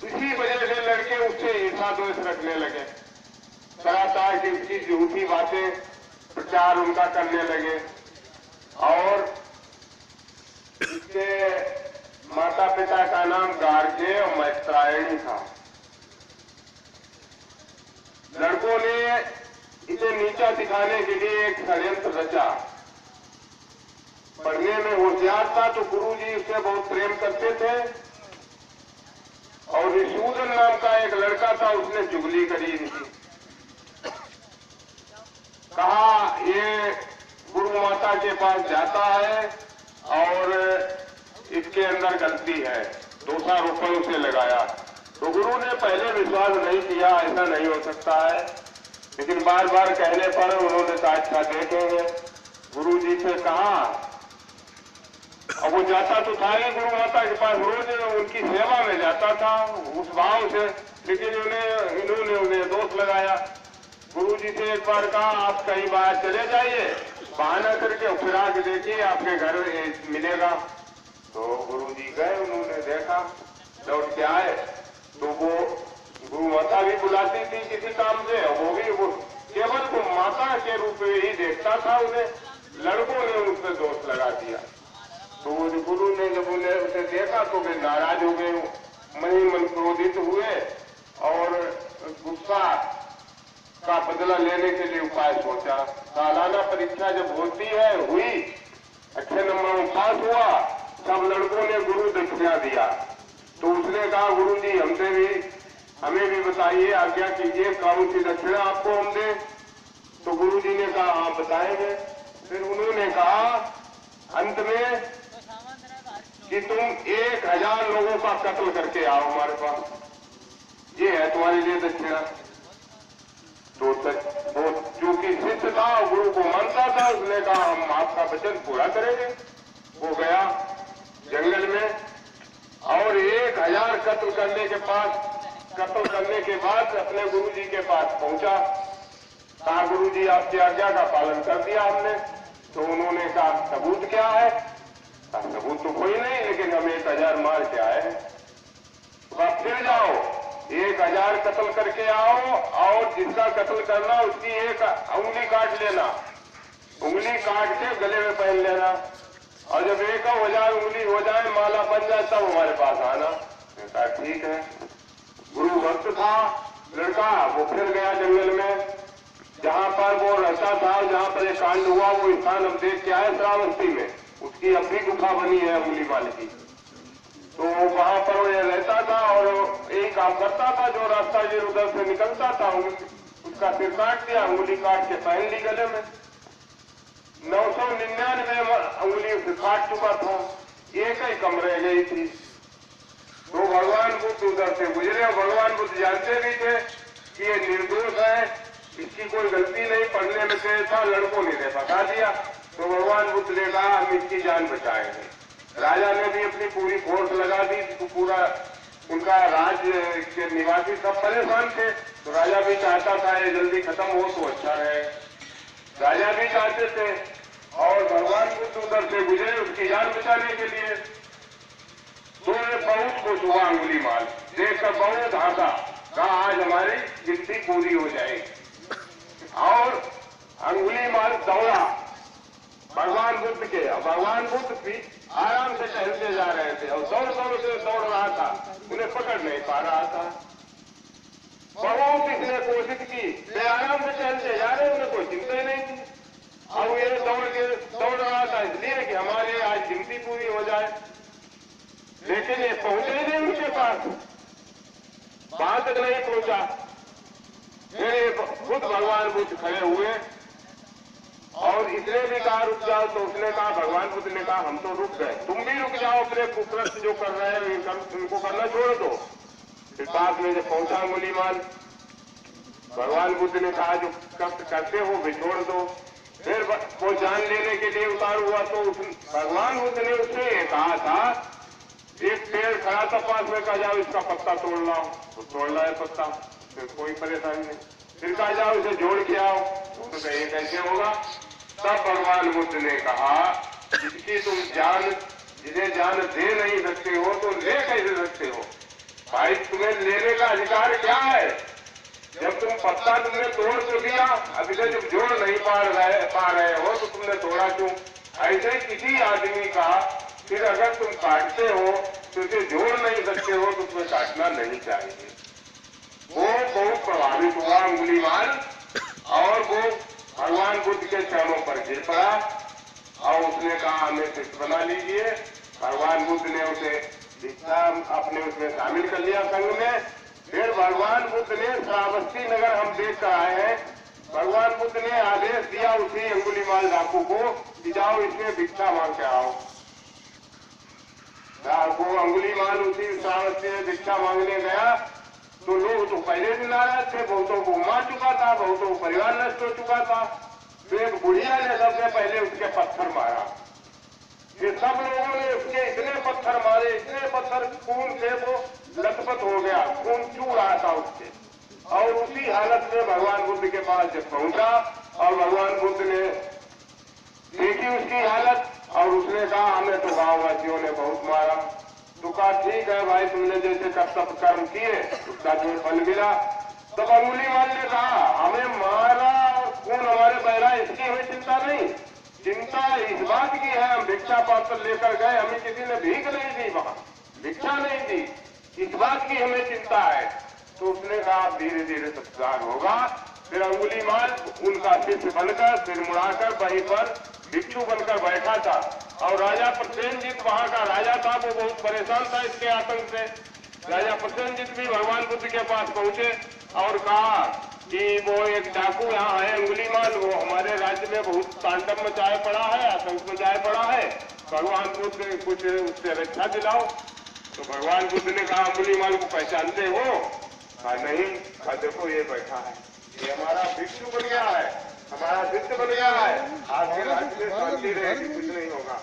इसी वजह से लड़के उससे ईर्षा द्वेष रखने लगे। लगातार कि उसकी झूठी बातें प्रचार उनका करने लगे। और इसके माता पिता का नाम गार्गे और मैत्रायणी था। लड़कों ने इसे नीचा दिखाने के लिए एक षड्यंत्र रचा। पढ़ने में होशियार था तो गुरुजी उससे बहुत प्रेम करते थे, और रिशूदन नाम का एक लड़का था, उसने चुगली करी इनकी। कहा ये गुरु माता के पास जाता है और इसके अंदर गलती है, दोषारोपण उसे लगाया। तो गुरु ने पहले विश्वास नहीं किया, ऐसा नहीं हो सकता है, लेकिन बार बार कहने पर उन्होंने कहा अच्छा देखेंगे। गुरु जी से कहा, और वो जाता तो था ही गुरु माता के पास, रोज उनकी सेवा में जाता था उस भाव से, लेकिन इन्होंने उन्हें दोष लगाया। गुरु जी से एक बार कहा आप कहीं बाहर चले जाइए, बहाना करके फिर आके देखिए आपके घर मिलेगा। तो गुरु जी गए, उन्होंने देखा, लौट के आए तो वो गुरु माता भी बुलाती थी किसी काम से, और वो केवल वो माता के रूप में ही देखता था उन्हें। लड़कों ने उस पर दोष लगा दिया। तो वो गुरु ने जब उन्हें उसे देखा तो वे नाराज हो गए, मन ही मन क्रोधित हुए और गुस्सा का बदला लेने के लिए उपाय सोचा। सालाना परीक्षा जब होती है, हुई, अच्छे नंबर में पास हुआ, सब लड़कों ने गुरु दक्षिणा दिया। तो उसने कहा गुरु जी हमें भी बताइए, आज्ञा कीजिए, कौन सी दक्षिणा आपको हम दें। तो गुरु जी ने कहा हाँ बताएंगे। फिर उन्होंने कहा अंत में कि तुम 1000 लोगों का कत्ल करके आओ हमारे पास, ये है तुम्हारे लिए दक्षिणा। तो चूंकि शिष्य था, गुरु को मानता था, उसने कहा हम आपका वचन पूरा करेंगे। वो गया जंगल में और 1000 कत्ल करने के बाद अपने गुरु जी के पास पहुंचा। कहा गुरु जी आपकी आज्ञा का पालन कर दिया हमने। तो उन्होंने कहा सबूत क्या है? कहा सबूत तो कोई नहीं, लेकिन हम 1000 मार के आए हैं। तो आप फिर जाओ, 1000 कत्ल करके आओ, और जिसका कत्ल करना उसकी एक उंगली काट लेना, उंगली काट के गले में पहन लेना, और जब 1000 उंगली हो जाए, माला बन जाए, तब हमारे पास आना। कहा ठीक है। गुरु भक्त था लड़का, वो फिर गया जंगल में, जहां पर वो रहता था, जहां पर एक कांड हुआ, वो स्थान हम देख के आए श्रावस्ती में, उसकी अब भी गुफा बनी है उंगली माल की। तो वहां पर वो रहता था और यही काम करता था, जो रास्ता इधर उधर से निकलता था उसका सिर काट दिया, उंगली काट के पहन ली गले में। 999 उंगली से काट चुका था, एक ही कम रह गई थी। तो भगवान बुद्ध उधर से गुजरे, और भगवान बुद्ध जानते भी थे कि ये निर्दोष है, इसकी कोई गलती नहीं, पढ़ने में तेज था, लड़कों ने बता दिया। तो भगवान बुद्ध ने कहा हम इसकी जान बचाएंगे। राजा ने भी अपनी पूरी फोर्स लगा दी, तो पूरा उनका राज्य के निवासी सब परेशान थे। तो राजा भी चाहता था ये जल्दी खत्म हो तो अच्छा रहे, राजा भी चाहते थे। और भगवान बुद्ध उधर से गुजरे उसकी जान बचाने के लिए। तो बहुत खुश हुआ अंगुली माल देखकर, बहुत हंसा, कहा आज हमारी गिनती पूरी हो जाएगी। और अंगुली माल दौड़ा भगवान बुद्ध के, भगवान बुद्ध भी आराम से टहलते जा रहे थे, और दौड़ से दौड़ रहा था, उन्हें पकड़ नहीं पा रहा था। बहुत इसने कोशिश की, वे आराम से टहलते जा रहे, उन्हें कोई चिंता ही नहीं थी। अब ये दौड़ रहा था इसलिए कि हमारी आज गिनती पूरी हो जाए, लेकिन ये पहुंचे नहीं उनके पास, वहां तक नहीं पहुंचा। फिर खुद भगवान बुद्ध खड़े हुए और इसने भी कहा रुक जाओ, तो उसने कहा, भगवान बुद्ध ने कहा हम तो रुक गए, तुम भी रुक जाओ, अपने कुकृत्य जो कर रहे हैं उनको करना छोड़ दो। फिर पास में जब पहुंचा अंगुलीमाल, भगवान बुद्ध ने कहा जो कष्ट करते हो वे छोड़ दो। फिर वो जान लेने के लिए उतार हुआ, तो भगवान बुद्ध ने उससे ये कहा था, एक पेड़ खड़ा था पास में, कहा जाओ इसका पत्ता तोड़ लाओ, तो तोड़ लाए पत्ता, फिर कोई परेशानी नहीं। फिर कहा जाओ इसे जोड़ के आओ, तो कहिए कैसे होगा। तब भगवान बुद्ध ने कहा जिसकी तुम जिसे जान दे नहीं सकते हो तो ले कैसे सकते हो। भाई तुम्हें लेने का अधिकार क्या है? जब तुम पत्ता तुमने तोड़ तो दिया, अभी से जब जोड़ नहीं पा रहे हो तो तुमने तोड़ा क्यों? ऐसे किसी आदमी का फिर अगर तुम काटते हो तो उसे जोड़ नहीं सकते हो तो तुम्हें काटना नहीं चाहिए। वो बहुत प्रभावित हुआ अंगुलीमाल और वो भगवान बुद्ध के चरणों पर गिर पड़ा और उसने कहा हमें शिष्य बना लीजिए। भगवान बुद्ध ने उसे दीक्षा अपने उसमें शामिल कर लिया संघ में। फिर भगवान बुद्ध ने श्रावस्ती नगर हम देख कर आए हैं, भगवान बुद्ध ने आदेश दिया उसी अंगुलीमाल डाकू को कि जाओ इसमें भिक्षा मांग के आओ। वो अंगुलीमाल उसी श्रावस्ती में भिक्षा मांगने गया तो लोग तो पहले भी नाराज थे, बहुतों को मार चुका था, बहुतों को परिवार नष्ट हो चुका था। तो एक बुढ़िया ने सबसे पहले उसके पत्थर मारा। ये सब लोगों ने उसके इतने पत्थर मारे, इतने पत्थर, खून से वो लथपथ हो गया, खून चू रहा था उसके। और उसी हालत में भगवान बुद्ध के पास जब पहुंचा और भगवान बुद्ध ने देखी उसकी हालत और उसने कहा हमें तो गांववासियों ने बहुत मारा। तो कहा ठीक है भाई, तुमने जैसे कर्म किए उसका जो फल मिला। तब अंगुलीमाल ने कहा हमें मारा और खून हमारे बह रहा, इसकी हमें चिंता नहीं, चिंता इस बात की है हम भिक्षा पात्र लेकर गए, हमें किसी ने भीख नहीं दी, वहां भिक्षा नहीं दी, इस बात की हमें चिंता है। तो उसने कहा धीरे धीरे सत्कार होगा। फिर अंगुलीमाल उनका शिष्य बनकर सिर मुड़ाकर वहीं पर भिक्षु बनकर बैठा था। और राजा प्रसेनजीत वहां का राजा था, वो बहुत परेशान था इसके आतंक से। राजा प्रसेनजीत भी भगवान बुद्ध के पास पहुंचे और कहा कि वो एक डाकू यहाँ है अंगुलीमाल, वो हमारे राज्य में बहुत तांडव मचाए पड़ा है, आतंक मचाए पड़ा है, भगवान बुद्ध कुछ उससे रक्षा दिलाओ। तो भगवान बुद्ध ने कहा अंगुलीमाल को पहचानते हो? कहा नहीं। कहा देखो ये बैठा है, ये हमारा भिक्षु बन गया है, हमारा शिष्य बन गया है, आपके राज्य में शांति रहेगी, कुछ नहीं होगा।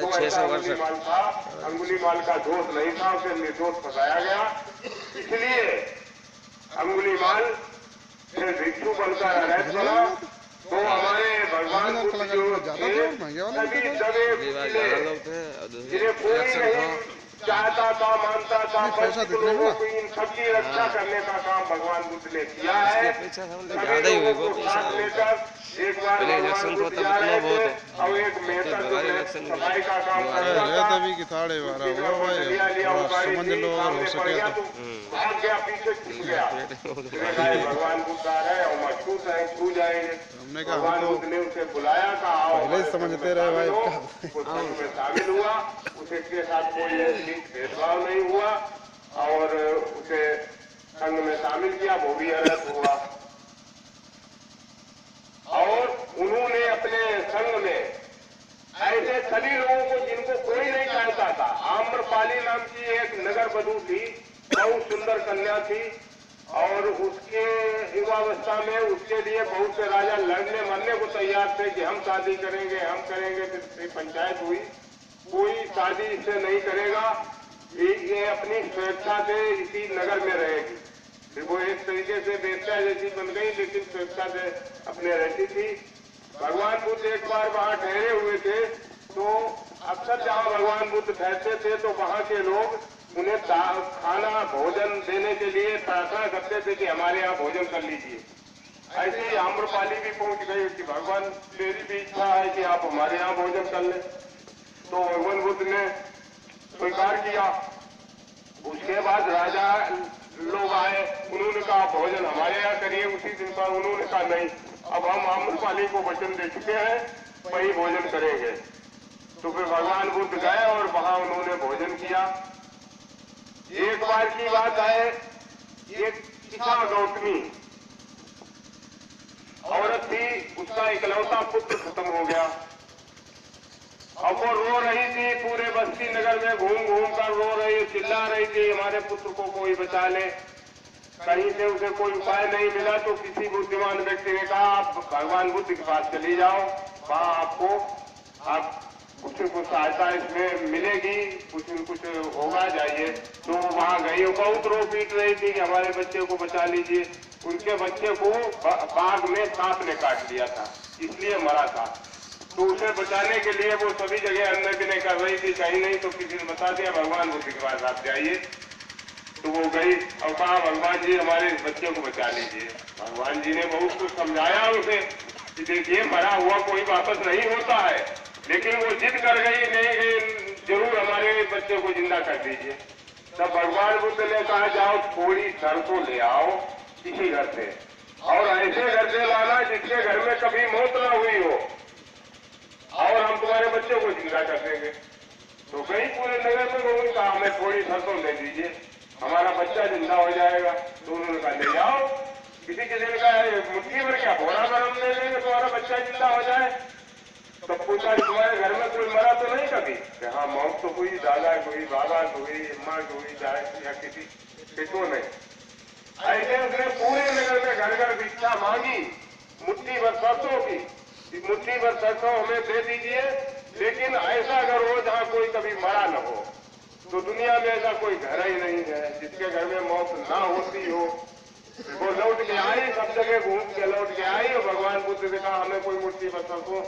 तो ऐसा अंगुलीमाल था, अंगुलीमाल का दोष नहीं था, उसे निर्दोष बताया गया। इसलिए अंगुलीमाल फिर भिक्षु बनकर अरेस्ट बना। तो हमारे भगवान बुद्ध जो सभी दबे जिन्हें कोई नहीं चाहता था, मानता था, वंचित लोगों की इन सबकी रक्षा करने का काम भगवान बुद्ध ने किया है। सभी लोगों को साथ लेकर एक बार भगवान बुद्ध जा रहे थे और एक मेहतर जो सफाई का काम करता था, भाग गया, पीछे छुप गया। भगवान बुद्ध आ रहे और मजबूत है, छू जाएंगे। भगवान बुद्ध ने उसे बुलाया, कहा पहले समझते रहे भाई, वो संघ में शामिल हुआ, उसके साथ कोई भेदभाव नहीं हुआ और उसे संघ में शामिल किया, वो भी अरेस्ट हुआ। और उन्होंने अपने संघ में ऐसे सभी लोगों को जिनको कोई नहीं जानता था, आम्रपाली नाम की एक नगर वधू थी, बहुत सुंदर कन्या थी और उसके युवावस्था में उसके लिए बहुत से राजा लड़ने मरने को तैयार थे कि हम शादी करेंगे, हम करेंगे। फिर पंचायत हुई, कोई शादी इससे नहीं करेगा, ये अपनी स्वेच्छा से इसी नगर में रहेगी। फिर वो एक तरीके से बेटा जैसी बन गई, लेकिन स्वेच्छा से अपने रहती थी। भगवान बुद्ध एक बार वहां ठहरे हुए थे, तो अक्सर जहां भगवान बुद्ध ठहरते थे तो वहां के लोग उन्हें खाना भोजन देने के लिए प्रार्थना करते थे कि हमारे यहाँ भोजन कर लीजिए। ऐसे ही आम्रपाली भी पहुंच गई कि भगवान मेरी भी इच्छा है कि आप हमारे यहाँ भोजन कर लें। तो भगवान बुद्ध ने स्वीकार किया। उसके बाद राजा लोग आए, उन्होंने कहा भोजन हमारे यहाँ करिए। उसी दिन पर उन्होंने कहा नहीं, अब हम आम्रपाली को वचन दे चुके हैं, वही भोजन करेंगे। तो फिर भगवान बुद्ध गए और वहां उन्होंने भोजन किया। एक बार की बात है, एक शिखा गौतमी औरत थी, उसका इकलौता पुत्र खत्म हो गया। अब वो रो रही थी, पूरे बस्ती नगर में घूम घूम कर रो रही, चिल्ला रही थी हमारे पुत्र को कोई बचा ले। कहीं से उसे कोई उपाय नहीं मिला तो किसी बुद्धिमान व्यक्ति ने कहा आप भगवान बुद्ध के पास चली जाओ, वहां आपको आप कुछ सहायता इसमें मिलेगी, कुछ होगा, जाइए। तो वहां गई, बहुत रो पीट रही थी कि हमारे बच्चे को बचा लीजिए। उनके बच्चे को बाघ में सांप ने काट लिया था, इसलिए मरा था। तो उसे बचाने के लिए वो सभी जगह अन्न भी नहीं कर रही थी, कहीं नहीं तो किसी ने बता दिया भगवान बुद्ध के पास आप जाइए। तो वो गई और कहा भगवान जी हमारे इस बच्चे को बचा लीजिए। भगवान जी ने बहुत कुछ समझाया उसे कि देखिए मरा हुआ कोई वापस नहीं होता है, लेकिन वो जिद कर गई नहीं जरूर हमारे बच्चे को जिंदा कर दीजिए। तब भगवान बुद्ध ने कहा जाओ थोड़ी सरसों ले आओ किसी घर से, और ऐसे घर से लाना जिसके घर में कभी मौत न हुई हो, और हम तुम्हारे बच्चे को जिंदा कर देंगे। तो कई पूरे नगर में लोगों ने कहा हमें थोड़ी सरसों ले दीजिए, हमारा बच्चा जिंदा हो जाएगा। तो उन्होंने कहा ले जाओ। किसी किसी ने कहा मुट्ठी भर क्या बोरा गरम ले लेंगे तुम्हारा बच्चा जिंदा हो जाए। तो पूछा तुम्हारे घर में कोई मरा तो नहीं कभी? हाँ मौत तो हुई, दादा हुई, बाबा हुई, अम्मा हुई, या किसी किसको नहीं। ऐसे उसने पूरे नगर में घर घर भिक्षा मांगी मुट्ठी भर सरसों की, मुट्ठी भर सरसों हमें दे दीजिए, लेकिन ऐसा घर हो जहाँ कोई कभी मरा न हो। तो दुनिया में ऐसा कोई घर ही नहीं है जिसके घर में मौत ना होती हो। वो लौट के आई, सब जगह घूम के लौट के आई, और भगवान बुद्ध ने कहा हमें कोई मुट्ठी भर सरसों,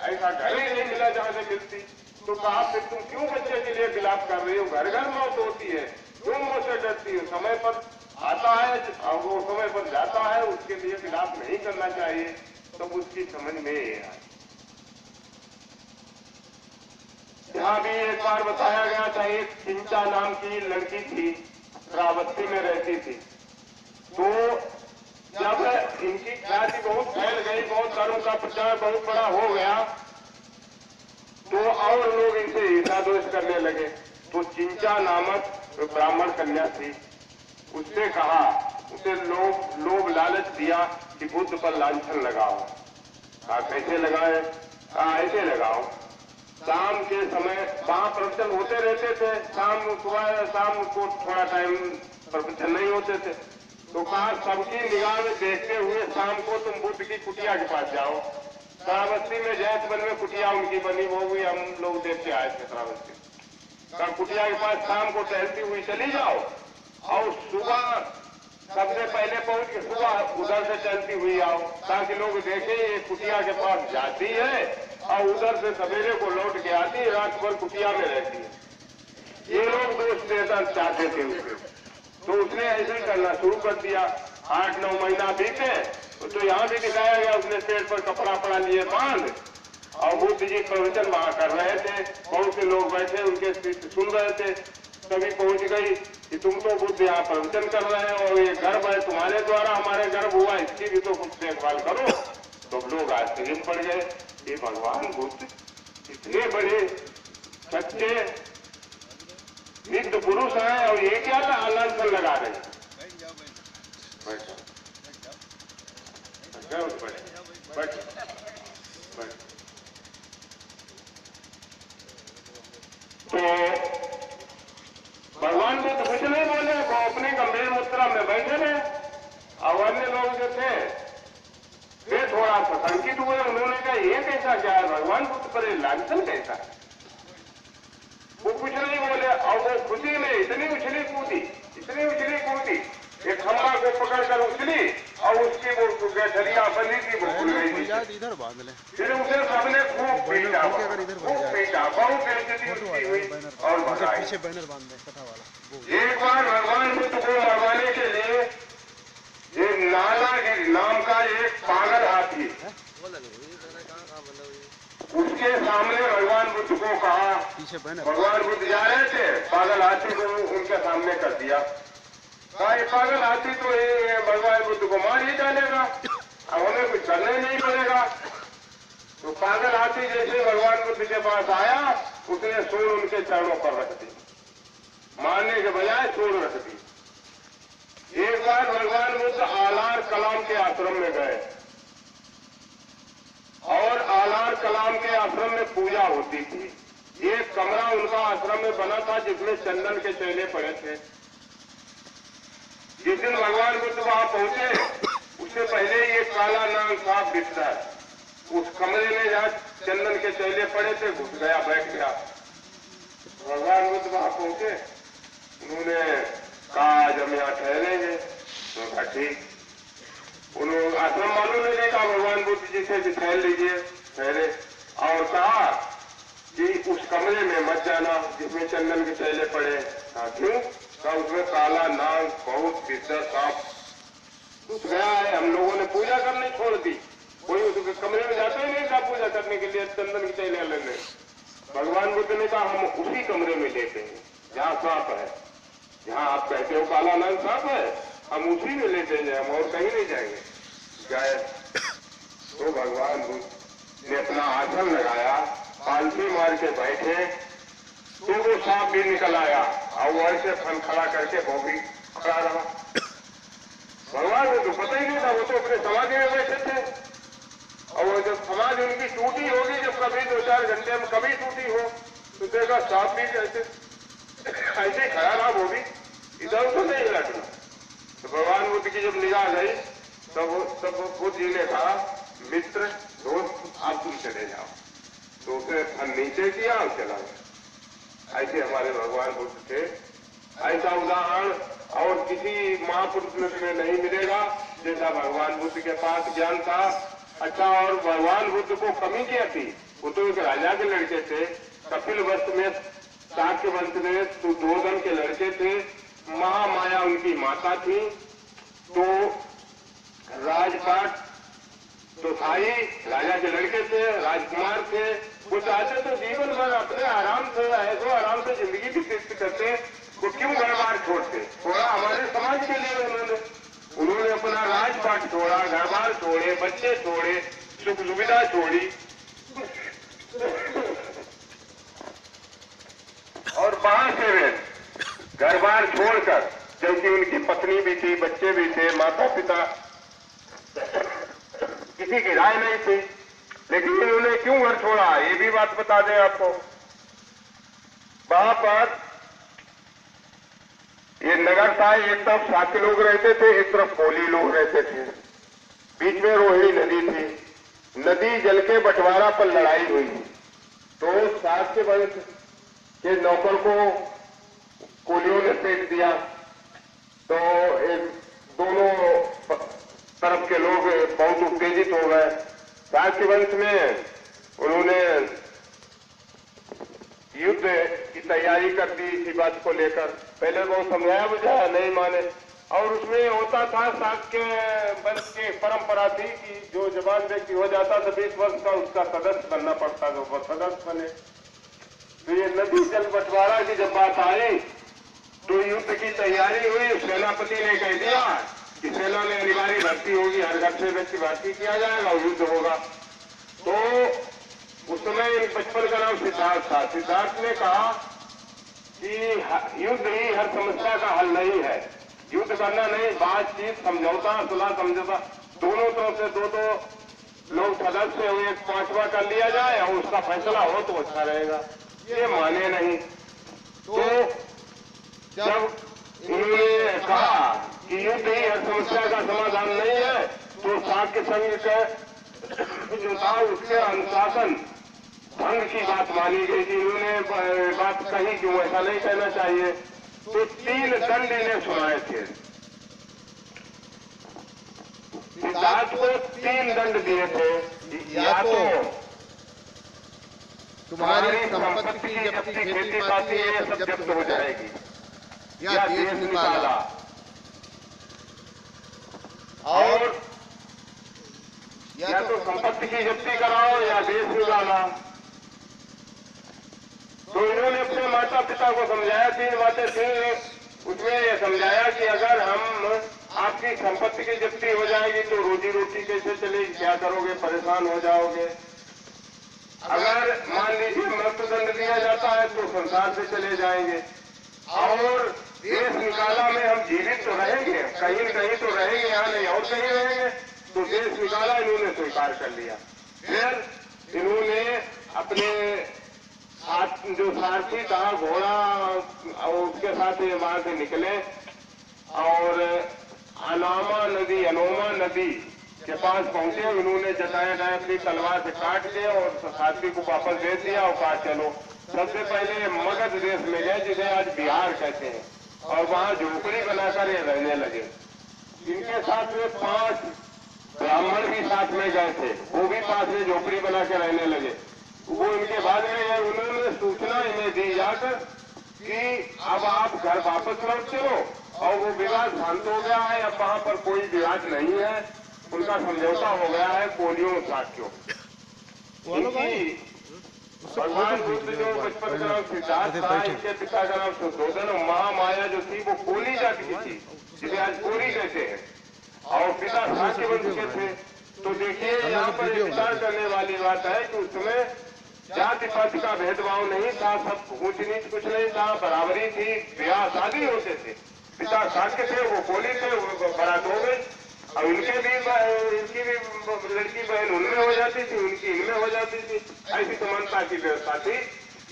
ऐसा घर ही नहीं मिला जहाँ से मिलती। तो कहा फिर तुम क्यों बच्चे के लिए विलाप कर रही हो? घर घर मौत होती है, क्यों मुझसे डरती हो? समय पर आता है और वो समय पर जाता है, उसके लिए विलाप नहीं करना चाहिए। तब उसकी समझ में आया। यहाँ भी एक बार बताया गया था, एक चिंता नाम की लड़की थी, श्रावस्ती में रहती थी। तो जब इनकी ख्याति बहुत फैल गई, बहुत धर्म का प्रचार बहुत बड़ा हो गया, तो और लोग इनसे ईर्षा द्वेष करने लगे। तो चिंचा नामक ब्राह्मण कन्या थी, उसने कहा, उसे लोभ लालच दिया कि बुद्ध पर लांछन लगाओ। कहा कैसे लगाए? कहा ऐसे लगाओ, शाम के समय वहां प्रवचन होते रहते थे, सुबह शाम को थोड़ा टाइम प्रवचन नहीं होते थे। तो कहा सबकी निगाह में देखते हुए शाम को तुम बुद्ध की कुटिया के पास जाओ। श्रावस्ती में जैतवन में कुटिया उनकी बनी, वो भी हम लोग देख के आए थे श्रावस्ती। कहा कुटिया के पास शाम को टहलती हुई चली जाओ, और सुबह सबसे पहले पहुंच के सुबह उधर से चलती हुई आओ, ताकि लोग देखें ये कुटिया के पास जाती है और उधर से सवेरे को लौट के आती है, रात भर कुटिया में रहती है। ये लोग दोष देना चाहते थे उसके, तो उसने ऐसे ही करना शुरू कर दिया। 8-9 महीना बीते, तो यहाँ भी दिखाया गया, उसने पेट पर कपड़ा पड़ा लिए बांध, और बुद्ध जी प्रवचन वहां कर रहे थे, बहुत से लोग बैठे उनके सुन रहे थे। तभी पहुंच गई कि तुम तो बुद्ध यहाँ प्रवचन कर रहे हो, और ये गर्भ है तुम्हारे द्वारा हमारे गर्भ हुआ, इसकी भी तो कुछ देखभाल करो। तो लोग आश्चर्य पड़ गए, ये भगवान बुद्ध इतने बड़े सच्चे सिद्ध पुरुष है, और ये क्या लांछन लगा रहे हैं? तो भगवान बुद्ध कुछ नहीं बोले, वो अपने गंभीर मुद्रा में बैठे रहे, और अन्य लोग जो थे वे थोड़ा सा शंकित हुए। उन्होंने कहा ये कैसा क्या है, भगवान बुद्ध पर लांछन कैसा है? वो कुछ नहीं बोले, और वो खुशी में इतनी उछली कूदी, एक खंभा को पकड़कर उछली, और उसकी वो गठरिया बंधी थी वो खुल गई थी। इधर बांध ले। फिर उसे सबने खूब पीटा, बहुत बेइज्जती उसकी हुई और भगाई। पीछे बैनर बांध दे कथा वाला। एक बार भगवान बुद्ध को मरवाने के लिए ये नालागिरी नाम का एक पागल हाथी, उसके सामने भगवान बुद्ध को कहा, भगवान बुद्ध जा रहे थे, पागल हाथी को उनके सामने कर दिया। कहा ये पागल हाथी तो ये भगवान बुद्ध को मार ही डालेगा, अब हमें कुछ करना ही नहीं पड़ेगा। तो पागल हाथी जैसे भगवान बुद्ध के पास आया, उसने सूंड उनके चरणों पर रख दी, मारने के बजाय सूंड रख दी। एक बार भगवान बुद्ध आलार कलाम के आश्रम में गए, और आलार कलाम के आश्रम में पूजा होती थी। एक कमरा उनका आश्रम में बना था जिसमें चंदन के चेले पड़े थे। जिस दिन भगवान बुद्ध वहां पहुंचे, उससे पहले ये काला नाग था बिस्तर, उस कमरे में जहाँ चंदन के चेले पड़े थे घुस गया, बैठ गया। भगवान बुद्ध वहां पहुंचे, उन्होंने कहा आज हम यहाँ ठहरेंगे। तो कहा ठीक। उन्होंने आश्रम वालों ने देखा भगवान बुद्ध जी से ठहर लीजिए, ठहरे, और कहा कि उस कमरे में मत जाना जिसमें चंदन के चेले पड़े। कहा क्यों? का उसमें काला नाग बहुत भीतर सांप घुस गया है। हम लोगों ने पूजा करनी छोड़ दी, कोई उसके कमरे में जाता ही नहीं था पूजा करने के लिए चंदन की चैले लेने। भगवान बुद्ध ने कहा हम उसी कमरे में लेते हैं जहाँ सांप है, जहाँ आप कहते हो काला नाग सांप है, हम उसी में लेते हैं, हम और कहीं नहीं जाएंगे। गए तो भगवान बुद्ध ने अपना आसन लगाया, पालथी मार के बैठे, तो वो सांप भी निकल आया और वो ऐसे फन खड़ा करके वो भी खड़ा रहा। भगवान को तो पता ही नहीं था, वो तो अपने समाधि में बैठे थे। और वो जब समाधि उनकी टूटी होगी, जब कभी 2-4 घंटे में कभी टूटी हो, तो देखा सांप भी ऐसे खड़ा रहा, वो भी इधर उधर नहीं लटना। तो भगवान बुद्ध की जब निगाह गई तब बुद्ध जी ने कहा मित्र दोस्त आप तुम चले जाओ। तो उसे फन नीचे किया और चला गया। ऐसे हमारे भगवान बुद्ध थे। ऐसा उदाहरण और किसी महापुरुष में नहीं मिलेगा जैसा भगवान बुद्ध के पास ज्ञान था। अच्छा, और भगवान बुद्ध को कमी क्या थी? वो तो एक राजा के लड़के थे, कपिल वंश में, शाक्य वंश में सुधोधन के लड़के थे, महामाया उनकी माता थी। तो राजपाट तो थाई राजा के लड़के थे, राजकुमार थे। वो चाहते तो जीवन भर अपने आराम से ऐसो आराम से जिंदगी व्यतीत करते, वो क्यों घर बार छोड़ते? थोड़ा हमारे समाज के लिए उन्होंने अपना राजपाट छोड़ा, घर बार छोड़े, बच्चे छोड़े, सुख सुविधा छोड़ी और वहां से वे घर बार छोड़कर, जबकि उनकी पत्नी भी थी, बच्चे भी थे, माता पिता किसी की राय नहीं थी, लेकिन इन्होंने क्यों घर छोड़ा ये भी बात बता दें आपको। वहां पर ये नगर था, एक तरफ साथी लोग रहते थे, एक तरफ कोली लोग रहते थे, बीच में रोहिणी नदी थी। नदी जल के बंटवारा पर लड़ाई हुई तो साथ के वंश के नौकर को कोलियों ने फेंक दिया। तो दोनों तरफ के लोग बहुत उत्तेजित हो गए। शाक्य वंश में उन्होंने युद्ध की तैयारी कर दी इसी बात को लेकर। पहले बहुत समझाया बुझाया, नहीं माने। और उसमें होता था, शाक्य वंश की परंपरा थी कि जो जवान व्यक्ति हो जाता था 20 वर्ष का, उसका सदस्य बनना पड़ता था, वो सदस्य बने। तो ये नदी जल बंटवारा की जब बात आई तो युद्ध की तैयारी हुई। सेनापति ने कह दिया कि सेना में अनिवार्य भर्ती होगी, हर घर से व्यक्ति भर्ती किया जाएगा और युद्ध होगा। तो उस समय बचपन का नाम सिद्धार्थ था। सिद्धार्थ ने कहा कि युद्ध ही हर समस्या का हल नहीं है, युद्ध करना नहीं, बातचीत, समझौता, सुलह समझौता, दोनों तरफ से दो लोग सदस्य हुए, 5वां कर लिया जाए और उसका फैसला हो तो अच्छा रहेगा। ये माने नहीं। तो जब उन्होंने कहा कि युद्ध ही हर समस्या का समाधान नहीं है, तो शाक्य संघ का जो था उसके अनुशासन भंग की बात मानी गई कि इन्होंने बात कही क्यों, ऐसा नहीं कहना चाहिए। तो 3 दंड इन्हें सुनाए थे। सिद्धार्थ को 3 दंड दिए थे, या तो तुम्हारी संपत्ति की जब्ती, खेती पाती है सब जब्त हो जाएगी, या देश निकाला। और या तो संपत्ति की जब्ती कराओ या देश निकाला। तो इन्होंने अपने माता पिता को समझाया, 3 बातें थी उसमें ये समझाया कि अगर हम आपकी संपत्ति की जब्ती हो जाएगी तो रोजी रोटी कैसे चलेगी, क्या करोगे, परेशान हो जाओगे। अगर मान लीजिए मृत्युदंड दिया जाता है तो संसार से चले जाएंगे। और देश निकाला में हम जीवित तो रहेंगे, कहीं कहीं तो रहेंगे, यहाँ नहीं और कहीं रहेंगे। तो देश निकाला इन्होंने स्वीकार कर लिया। फिर इन्होंने अपने साथ जो सारथी था घोड़ा और उसके साथ ये वहां से निकले और अनोमा नदी के पास पहुंचे। उन्होंने जटाया गया अपनी तलवार से काट के और सारथी को वापस दे दिया और कहा चलो। सबसे पहले मगध देश में गए जिसे आज बिहार कहते हैं, और वहां झोपड़ी बनाकर ये रहने लगे। इनके साथ में 5 ब्राह्मण भी साथ में गए थे, वो भी पास में झोपड़ी बना के रहने लगे। वो इनके बाद में उन्होंने सूचना इन्हें दी जाकर कि अब आप घर वापस लौट चलो, और वो विवाद शांत हो गया है, अब वहां पर कोई विवाद नहीं है, उनका समझौता हो गया है कोलियों साथियों। भगवान बुद्ध जो बचपन का नाम सिद्धार्थ था, इनके पिता का नाम सुद्धोधन, और महामाया जो थी वो कोली जाति की थी, जिसे आज कोली कहते हैं, और पिता शाक्य वंश के थे। तो देखिए यहाँ पर विचार करने वाली बात है कि उसमें जाति पाति का भेदभाव नहीं था, सब ऊंच नीच कुछ नहीं था, बराबरी थी, ब्याह शादी होते थे। पिता शाक्य थे, वो कोली थे, वो बारात हो गई, और इनकी भी लड़की बहन उनमें हो जाती थी, उनकी इनमें हो जाती थी, ऐसी समानता की व्यवस्था थी।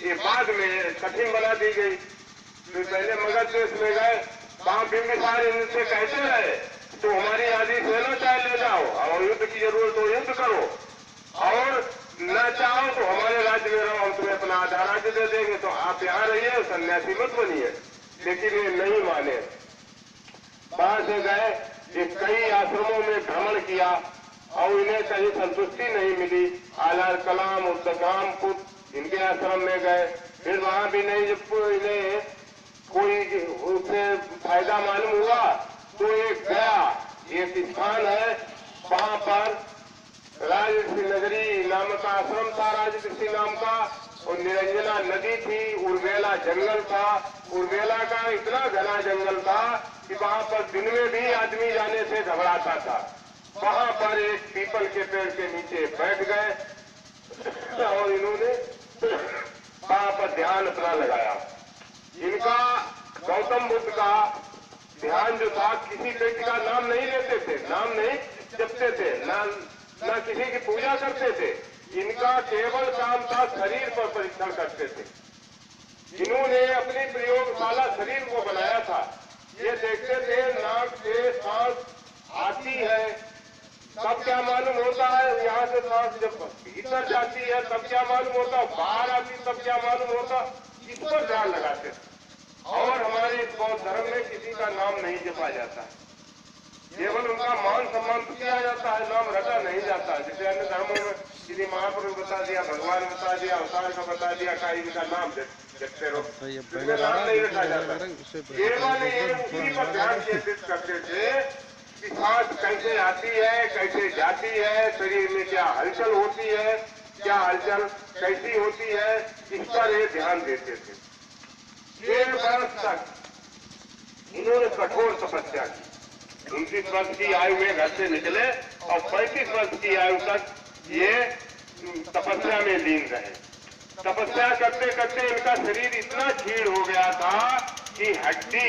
ये बाद में कठिन बना दी गई। तो पहले मगध देश में गए, वहां बिंबिसार इनसे कहते रहे तो हमारी आदि सेना चाहे ले जाओ, और युद्ध की जरूरत हो युद्ध करो, और न चाहो तो हमारे राज्य में रहो, हम तुम्हें अपना आधा राज्य दे देंगे, तो आप यहाँ रहिए, सन्यासी मत बनिए। लेकिन ये नहीं माने, वहां से गए, ये कई आश्रमों में भ्रमण किया, और इन्हें कहीं संतुष्टि नहीं मिली। आलार कलाम, उद्दगाम, पुत इनके आश्रम में गए, फिर वहां भी नहीं, जब इन्हें कोई उससे फायदा मालूम हुआ तो एक गया, एक स्थान है, वहां पर राजऋषि नगरी नाम का आश्रम था, राजऋषि नाम का, और निरंजना नदी थी, उर्वेला जंगल था। उर्वेला का इतना घना जंगल था कि वहां पर दिन में भी आदमी जाने से घबराता था। वहां पर एक पीपल के पेड़ के नीचे बैठ गए, और इन्होंने वहां पर ध्यान अपना लगाया। इनका गौतम बुद्ध का ध्यान जो था, किसी व्यक्ति का नाम नहीं लेते थे, नाम नहीं जपते थे, ना किसी की पूजा करते थे, इनका केवल काम था शरीर पर परीक्षण करते थे। इन्होंने अपनी प्रयोगशाला शरीर को बनाया था। ये देखते थे नाक से सांस आती है तब क्या मालूम होता है, यहाँ से सांस जब भीतर जाती है तब क्या मालूम होता, बाहर आती तब क्या मालूम होता, इस पर ध्यान लगाते थे। और हमारे इस बौद्ध धर्म में किसी का नाम नहीं जपा जाता, केवल उनका मान सम्मान किया जाता है, नाम रटा नहीं जाता। जैसे अन्य धर्मों में किसी महापुरुष बता दिया, भगवान बता दिया, अवतार का बता दिया, का इनका नाम जपते रहो, इसमें नाम नहीं रखा जाता। केवल ये उसी पर ध्यान केंद्रित करते थे कि सांस कैसे आती है, कैसे जाती है, शरीर में क्या हलचल होती है, क्या हलचल कैसी होती है, इस पर ये ध्यान देते थे। 1 वर्ष तक इन्होंने कठोर तपस्या की। 29 वर्ष की आयु में घर से निकले, और 35 वर्ष की आयु तक ये तपस्या में लीन रहे। तपस्या करते करते इनका शरीर इतना क्षीण हो गया था कि हड्डी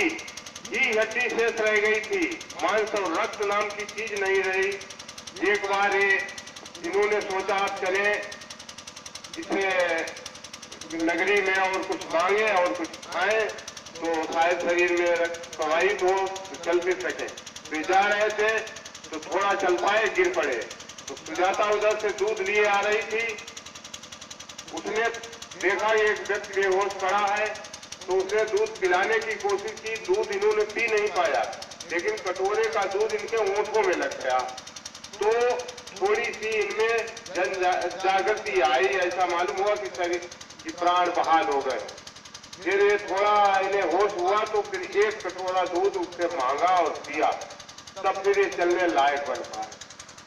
ही हड्डी शेष रह गई थी, मांस और रक्त नाम की चीज नहीं रही। एक बार इन्होंने सोचा आप चले इसे नगरी में और कुछ मांगे और कुछ खाएं तो शायद शरीर में रक्त प्रवाहित हो, तो चल फिर सके। वे जा रहे थे तो थोड़ा चल पाए, गिर पड़े। तो सुजाता उधर से दूध लिए आ रही थी, उसने देखा एक व्यक्ति बेहोश पड़ा है, तो उसने दूध पिलाने की कोशिश की। दूध इन्होंने पी नहीं पाया, लेकिन कटोरे का दूध इनके होंठों में लग गया। तो थोड़ी सी इनमें जन जागृति आई, ऐसा मालूम हुआ कि शरीर की प्राण बहाल हो गए। फिर ये थोड़ा इन्हें होश हुआ तो फिर एक कटोरा दूध उससे मांगा और पिया, तब फिर ये चलने लायक बन पाए।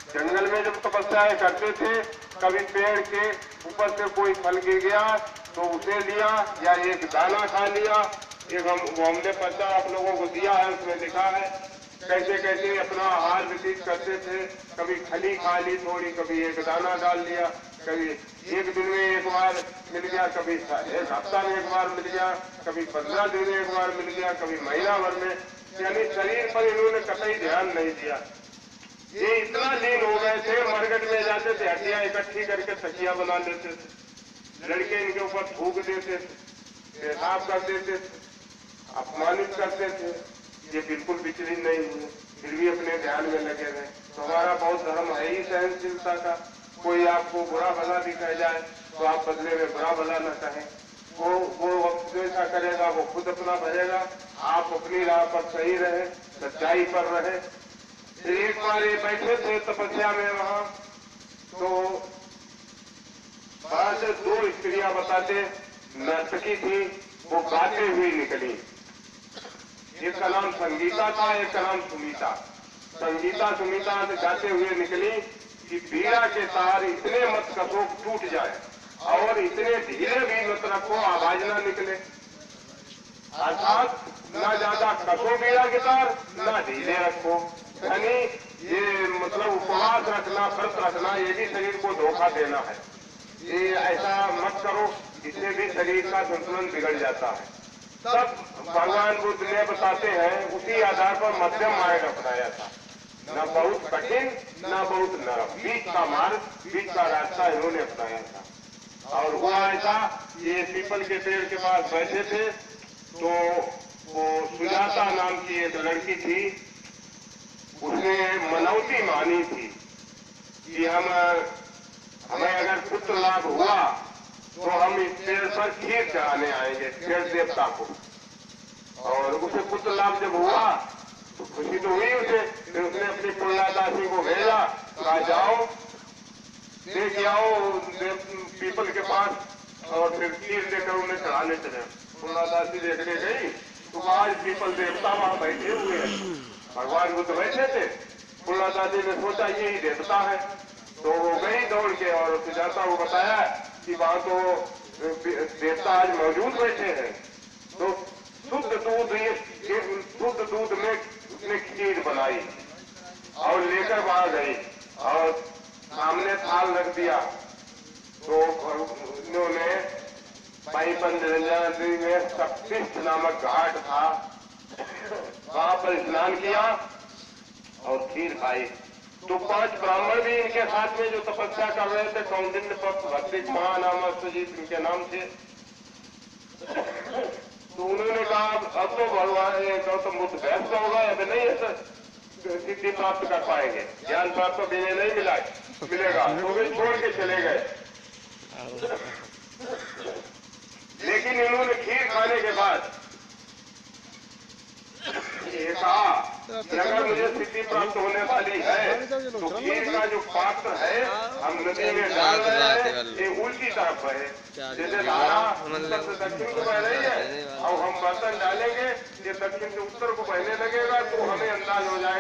जंगल में जब तपस्याएं करते थे, कभी पेड़ के ऊपर से कोई फल गिर गया तो उसे लिया, या एक दाना खा लिया। एक हमने पर्चा आप लोगों को दिया है, उसमें लिखा है कैसे कैसे अपना आहार व्यतीत करते थे। कभी खली खा ली थोड़ी, कभी एक दाना डाल लिया, कभी एक दिन में एक बार मिल गया, कभी एक हफ्ता में एक बार मिल गया, कभी 15 दिन में एक बार मिल गया, कभी महीना भर में। यानी शरीर पर इन्होंने कतई ध्यान नहीं दिया। ये इतना लीन हो गए थे, मार्केट में जाते थे, हड्डियां इकट्ठी करके तकिया बना लेते थे, लड़के इनके ऊपर थूक देते थे, पेशाब कर देते थे, अपमानित करते थे। ये बिल्कुल विचलित नहीं हुए, फिर भी अपने ध्यान में लगे रहे। तो हमारा बौद्ध धर्म है ही सहनशीलता का। कोई आपको बुरा भला भी कह जाए तो आप बदले में बुरा भला न कहें। वो जो ऐसा करेगा वो खुद अपना भरेगा, आप अपनी राह पर सही रहे, सच्चाई पर रहे। एक बार ये बैठे थे तपस्या में वहां, तो वहां से 2 स्त्रियां बताते, नर्तकी थी, वो गाते हुए निकली। एक का नाम संगीता था, एक का नाम सुमीता। संगीता सुमीता गाते हुए निकली कि बीड़ा के तार इतने मत कसो टूट जाए और इतने ढीले भी मत रखो आवाज ना निकले। अर्थात ना ज्यादा कसो बीड़ा के तार, ना ढीले रखो। यानी ये मतलब उपवास रखना, व्रत रखना, ये भी शरीर को धोखा देना है। ये ऐसा मत करो, इससे भी शरीर का संतुलन बिगड़ जाता है। तब भगवान बुद्ध ने बताते हैं उसी आधार पर मध्यम मार्ग अपनाया था, न बहुत कठिन न बहुत नरम, बीच का मार्ग, बीच का रास्ता इन्होंने अपनाया था। और हुआ ऐसा, ये पीपल के पेड़ के पास बैठे थे तो वो सुजाता नाम की एक लड़की थी, उसने मनौती मानी थी कि हमें अगर पुत्र लाभ हुआ तो हम इस पेड़ पर खीर चढ़ाने आएंगे पेड़ देवता को। और उसे पुत्र लाभ जब हुआ तो खुशी तो हुई उसे। फिर उसने अपनी पुण्यदासी को भेजा, कहा जाओ देख आओ पीपल के पास और फिर खीर लेकर उन्हें चढ़ाने चले। पुण्यदासी देखने गई तो आज पीपल देवता वहां बैठे हुए हैं, भगवान बुद्ध बैठे थे। पुण्यदासी ने सोचा यही देवता है, तो वो गई दौड़ के और सुजाता को बताया कि वहां तो देवता आज मौजूद बैठे हैं। तो शुद्ध दूध में उसने खीर बनाई और लेकर वहां गई और सामने थाल रख दिया। तो उन्होंने भाई पंचरंजा नदी में शक्तिस्थ नामक घाट था, वहां पर स्नान किया और खीर खाई। तो 5 ब्राह्मण भी इनके साथ में जो तपस्या कर रहे थे, कौंडिन्य भक्तिक महानामस्वजीत इनके नाम थे। तो उन्होंने कहा अब तो भगवान गौतम बुद्ध व्यस्त हो गए, अब नहीं है सिद्धि प्राप्त कर पाएंगे, ज्ञान प्राप्त तो भी नहीं मिलेगा। तो वे छोड़ के चले गए। लेकिन इन्होंने खीर खाने के बाद ये कहा कि अगर मुझे सिद्धि प्राप्त होने वाली है तो खीर का जो पात्र है हम नदी में डाल रहे हैं, ये उल्टी तरफ है, जैसे धारा उत्तर से दक्षिण को बह रही है और हम बर्तन डालेंगे ये दक्षिण से उत्तर को बहने लगेगा तो हमें अंदाज हो जाएगा